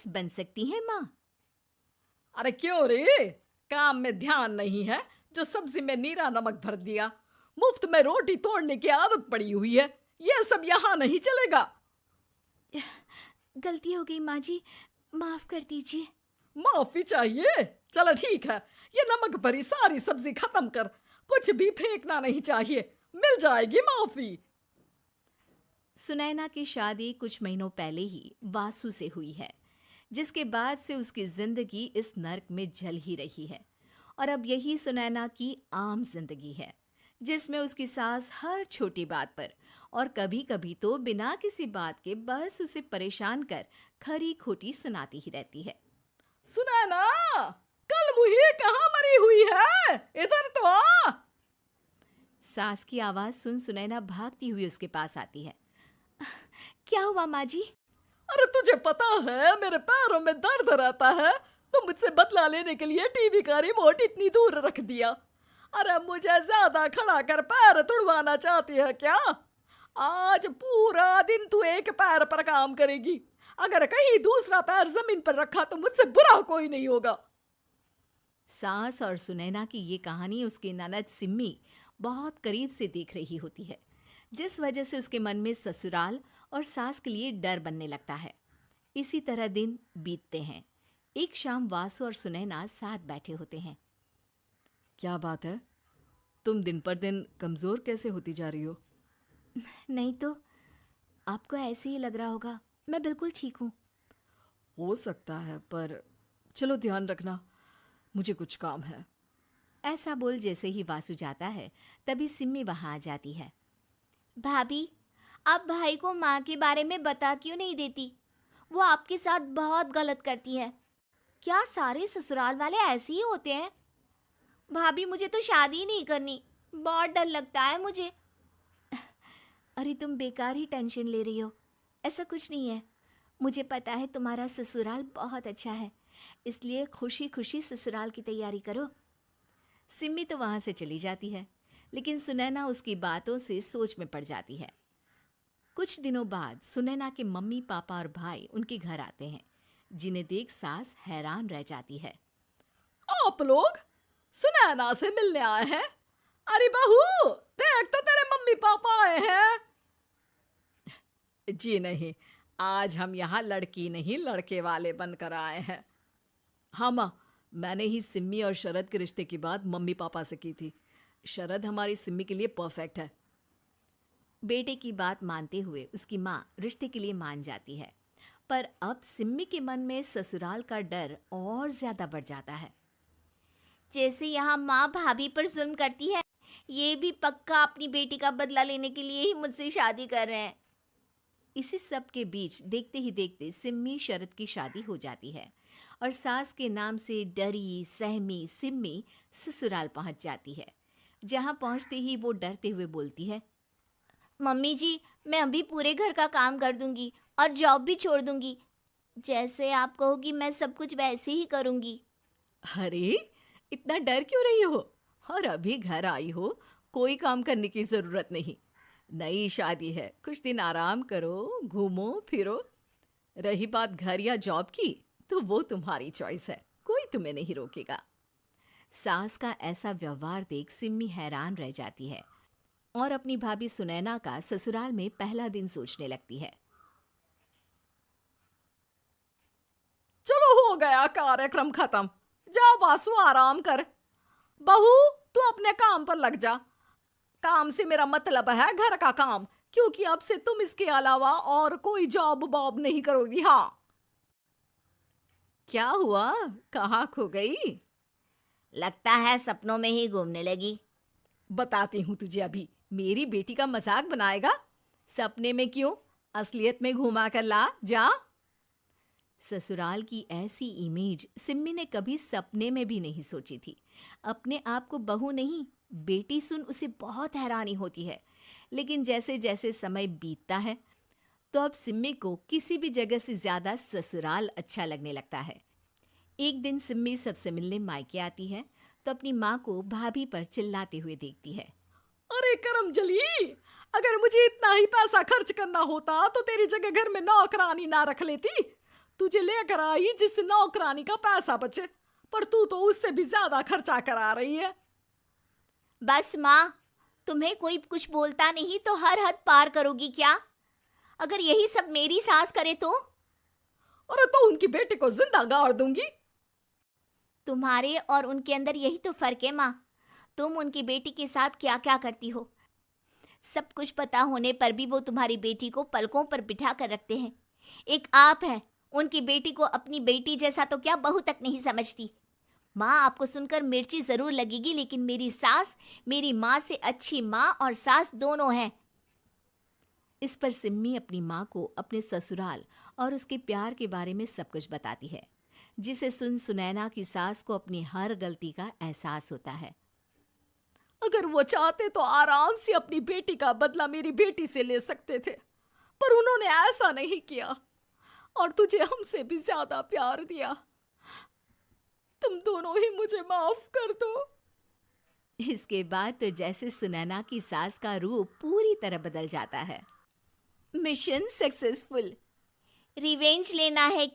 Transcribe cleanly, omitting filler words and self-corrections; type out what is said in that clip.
बन सकती हैं माँ। अरे क्यों रे, काम में ध्यान नहीं है जो सब्जी में नीरा नमक भर दिया। मुफ्त में रोटी तोड़ने की आदत पड़ी हुई है, ये सब यहाँ नहीं चलेगा। गलती हो गई माँ जी, माफ कर दीजिए। माफी चाहिए? चलो ठीक है, ये नमक भरी सारी सब्जी खत्म कर, कुछ भी फेंकना नहीं चाहिए, मिल जाएगी माफी। सुनैना की शादी कुछ महीनों पहले ही वासु से हुई है, जिसके बाद से उसकी जिंदगी इस नर्क में जल ही रही है। और अब यही सुनैना की आम जिंदगी है, जिसमें उसकी सास हर छोटी बात पर और कभी कभी तो बिना किसी बात के बस उसे परेशान कर खरी खोटी सुनाती ही रहती है। सुनैना, कल मुही कहाँ मरी हुई है, इधर तो आ। सास की आवाज सुन सुनैना भागती हुई उसके पास आती है। क्या हुआ माँ जी? अरे तुझे पता है मेरे पैरों में दर्द रहता है, तो मुझसे बदला लेने के लिए टीवी का रिमोट इतनी दूर रख दिया। अरे मुझे ज्यादा खड़ा कर पैर तुड़वाना चाहती है क्या? आज पूरा दिन तू एक पैर पर काम करेगी, अगर कहीं दूसरा पैर जमीन पर रखा तो मुझसे बुरा कोई नहीं होगा। सास और सुनैना की ये कहानी उसकी ननद सिम्मी बहुत करीब से देख रही होती है, जिस वजह से उसके मन में ससुराल और सास के लिए डर बनने लगता है। इसी तरह दिन बीतते हैं। एक शाम वासु और सुनैना साथ बैठे होते हैं। क्या बात है, तुम दिन पर दिन कमजोर कैसे होती जा रही हो? नहीं तो, आपको ऐसे ही लग रहा होगा, मैं बिल्कुल ठीक हूँ। हो सकता है, पर चलो ध्यान रखना, मुझे कुछ काम है। ऐसा बोल जैसे ही वासु जाता है, तभी सिम्मी वहां आ जाती है। भाभी, आप भाई को माँ के बारे में बता क्यों नहीं देती? वो आपके साथ बहुत गलत करती है। क्या सारे ससुराल वाले ऐसे ही होते हैं? भाभी, मुझे तो शादी ही नहीं करनी, बहुत डर लगता है मुझे। अरे तुम बेकार ही टेंशन ले रही हो, ऐसा कुछ नहीं है। मुझे पता है तुम्हारा ससुराल बहुत अच्छा है, इसलिए खुशी खुशी ससुराल की तैयारी करो। सिम्मी तो वहां से चली जाती है, लेकिन सुनैना उसकी बातों से सोच में पड़ जाती है। कुछ दिनों बाद सुनैना के मम्मी पापा और भाई उनके घर आते हैं, जिन्हें देख सास हैरान रह जाती है। आप लोग सुनैना से मिलने आए हैं? अरे बहू, देख तो तेरे मम्मी पापा आए हैं। जी नहीं, आज हम यहाँ लड़की नहीं लड़के वाले बनकर आए हैं। हाँ माँ, मैंने ही सिम्मी और शरद के रिश्ते की बात मम्मी पापा से की थी। शरद हमारी सिम्मी के लिए परफेक्ट है। बेटे की बात मानते हुए उसकी माँ रिश्ते के लिए मान जाती है, पर अब सिम्मी के मन में ससुराल का डर और ज्यादा बढ़ जाता है। जैसे यहाँ माँ भाभी पर जुल्म करती है, ये भी पक्का अपनी बेटी का बदला लेने के लिए ही मुझसे शादी कर रहे हैं। इसी सब के बीच देखते ही देखते सिम्मी शरद की शादी हो जाती है और सास के नाम से डरी सहमी सिम्मी ससुराल पहुंच जाती है। जहां पहुंचते ही वो डरते हुए बोलती है, मम्मी जी, मैं अभी पूरे घर का काम कर दूंगी और जॉब भी छोड़ दूंगी। जैसे आप कहोगी मैं सब कुछ वैसे ही करूंगी। अरे इतना डर क्यों रही हो? और अभी घर आई हो, कोई काम करने की जरूरत नहीं। नई शादी है, कुछ दिन आराम करो, घूमो फिरो। रही बात घर या जॉब की, तो वो तुम्हारी चॉइस है, कोई तुम्हें नहीं रोकेगा। सास का ऐसा व्यवहार देख सिम्मी हैरान रह जाती है और अपनी भाभी सुनैना का ससुराल में पहला दिन सोचने लगती है। चलो हो गया कार्यक्रम खत्म, जा वासु आराम कर। बहू, तू अपने काम पर लग जा। काम से मेरा मतलब है घर का काम, क्योंकि अब से तुम इसके अलावा और कोई जॉब बॉब नहीं करोगी। हाँ। क्या हुआ, कहाँ खो गई? लगता है सपनों में ही घूमने लगी। बताती हूँ तुझे अभी। मेरी बेटी का मजाक बनाएगा? सपने में क्यों, असलियत में घुमा कर ला, जा। ससुराल की ऐसी इमेज सिम्मी ने कभी सपने में भी नहीं सोची थी। अपने आप को बहू नहीं, बेटी सुन उसे बहुत हैरानी होती है। लेकिन जैसे जैसे समय बीतता है, तो अब सिम्मी को किसी भी जगह से ज्यादा ससुराल अच्छा लगने लगता है। एक दिन सिम्मी सबसे मिलने मायके आती है, तो अपनी माँ को भाभी पर चिल्लाते हुए देखती है। अरे करमजली, अगर मुझे इतना ही पैसा खर्च करना होता तो तेरी जगह घर में नौकरानी ना रख लेती। तुझे लेकर आई जिससे नौकरानी का पैसा बचे, पर तू तो उससे भी ज्यादा खर्चा करा रही है। बस माँ, तुम्हें कोई कुछ बोलता नहीं तो हर हद पार करोगी क्या? अगर यही सब मेरी सास करे तो? अरे तो उनकी बेटी को जिंदा गाड़ दूंगी। तुम्हारे और उनके अंदर यही तो फर्क है माँ। तुम उनकी बेटी के साथ क्या क्या करती हो, सब कुछ पता होने पर भी वो तुम्हारी बेटी को पलकों पर बिठा कर रखते हैं। एक आप है, उनकी बेटी को अपनी बेटी जैसा तो क्या बहू तक नहीं समझती। माँ, आपको सुनकर मिर्ची जरूर लगेगी, लेकिन मेरी सास मेरी माँ से अच्छी माँ और सास दोनों हैं। इस पर सिम्मी अपनी माँ को अपने ससुराल और उसके प्यार के बारे में सब कुछ बताती है, जिसे सुन सुनैना की सास को अपनी हर गलती का एहसास होता है। अगर वो चाहते तो आराम से अपनी बेटी का बदला मेरी बेटी से ले सकते थे, पर उन्होंने ऐसा नहीं किया और तुझे हमसे भी ज्यादा प्यार दिया। तुम दोनों ही मुझे माफ कर दो। इसके बाद तो जैसे सुनैना की सास का रूप पूरी तरह बदल जाता है। Mission successful. रिवेंज लेना है